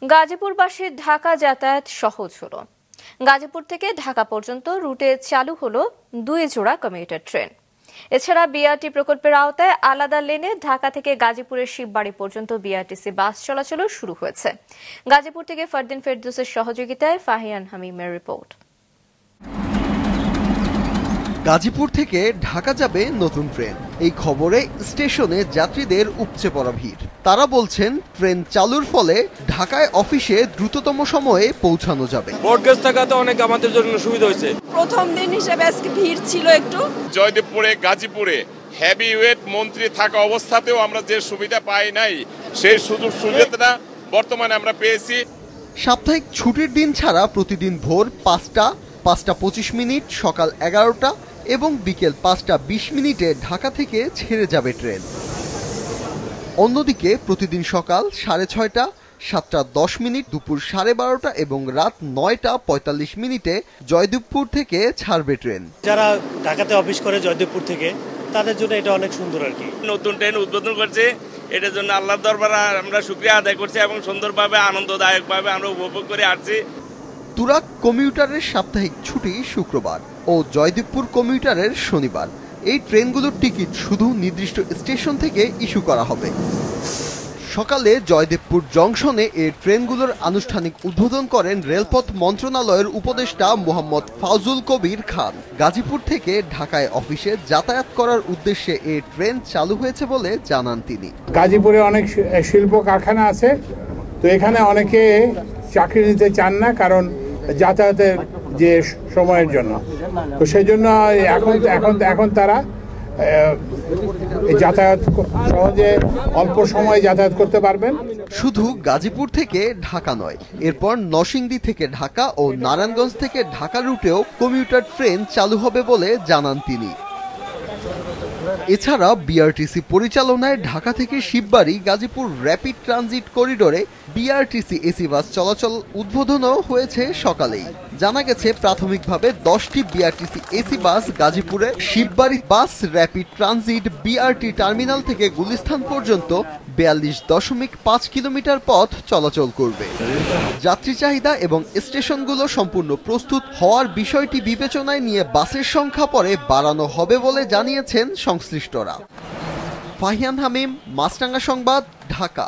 গাজীপুরবাসীর ঢাকা যাতায়াত সহজ হলো। গাজীপুর থেকে ঢাকা পর্যন্ত রুটে চালু হলো 2 জোড়া কমিউটার ট্রেন। এছাড়া বিআরটি প্রকল্পের আওতায় আলাদা লেনে ঢাকা থেকে গাজীপুরের শিববাড়ি পর্যন্ত বিআরটিসি বাস চলাচল শুরু হয়েছে। গাজীপুর থেকে ফারদিন ফেরদৌসের সহযোগিতায় ফাহিয়ান হামিমের রিপোর্ট। গাজীপুর থেকে ঢাকা যাবে নতুন ট্রেন। এই খবরে স্টেশনে যাত্রীদের উপচে পড়া ভিড়। তারা বলছেন ট্রেন চালুর ফলে ঢাকায় অফিসে দ্রুততম সময়ে পৌঁছানো যাবে। ব্রডগেজ থাকাতে অনেক আমাদের জন্য সুবিধা হয়েছে। প্রথম দিন হিসেবে আজকে ভিড় ছিল একটু। জয়দেবপুরে গাজীপুরে হেভি ওয়েট মন্ত্রী থাকা অবস্থাতেও আমরা যে সুবিধা পাই নাই, সেই সুযোগ সুবিধাটা বর্তমানে আমরা পেয়েছি। সাপ্তাহিক ছুটির দিন ছাড়া প্রতিদিন ভোর 5টা, 5টা 25 মিনিট, সকাল 11টা এবং বিকেল 5টা 20 মিনিটে ঢাকা থেকে ছেড়ে যাবে ট্রেন। অন্যদিকে প্রতিদিন সকাল 6:30টা, 7টা 10 মিনিট, দুপুর 12:30টা এবং রাত 9টা 45 মিনিটে জয়দেবপুর থেকে ছাড়বে ট্রেন। যারা ঢাকাতে অফিস করে জয়দেবপুর থেকে, তাদের জন্য এটা অনেক সুন্দর আর কি। নতুন ট্রেন উদ্বোধন করছে, এটার জন্য আল্লাহর দরবারে আমরা শুকরিয়া আদায় করছি এবং সুন্দরভাবে আনন্দদায়কভাবে আমরা উপভোগ করে আসছি। তুরাগ কমিউটারের সাপ্তাহিক ছুটি শুক্রবার ও জয়দেবপুর কমিউটারের শনিবার। এই ট্রেনগুলোর টিকিট শুধু নির্দিষ্ট স্টেশন থেকে ইস্যু করা হবে। সকালে জয়দেবপুর জংশনে এই ট্রেনগুলোর আনুষ্ঠানিক উদ্বোধন করেন রেলপথ মন্ত্রণালয়ের উপদেষ্টা মোহাম্মদ ফাউজুল কবির খান। গাজীপুর থেকে ঢাকায় অফিসে যাতায়াত করার উদ্দেশ্যে এই ট্রেন চালু হয়েছে বলে জানান তিনি। গাজীপুরে অনেক শিল্প কারখানা আছে, তো এখানে অনেকে চাকরি নিতে চান না, কারণ যাতায়াতের যে সময়ের জন্য, তো সেই জন্য এখন তারা যাতায়াত সহজে অল্প সময়ে যাতায়াত করতে পারবেন। শুধু গাজীপুর থেকে ঢাকা নয়, এরপর নরসিংদী থেকে ঢাকা ও নারায়ণগঞ্জ থেকে ঢাকা রুটেও কমিউটার ট্রেন চালু হবে বলে জানান তিনি। এছাড়া বিআরটিসি পরিচালনায় ঢাকা থেকে শিববাড়ি গাজীপুর র্যাপিড ট্রানজিট করিডোরে বিআরটিসি এসি বাস চলাচল উদ্বোধনও হয়েছে সকালেই। জানা গেছে প্রাথমিকভাবে 10টি বিআরটিসি এসি বাস গাজীপুরে Shibbari bus rapid transit BRT terminal থেকে গুলিস্তান পর্যন্ত 42.5 কিলোমিটার পথ চলাচল করবে। যাত্রী চাহিদা এবং স্টেশনগুলো সম্পূর্ণ প্রস্তুত হওয়ার বিষয়টি বিবেচনায় নিয়ে বাসের সংখ্যা পরে বাড়ানো হবে বলে জানিয়েছেন সংশ্লিষ্টরা। ফাহিয়ান হামিম, মাছরাঙ্গা সংবাদ, ঢাকা।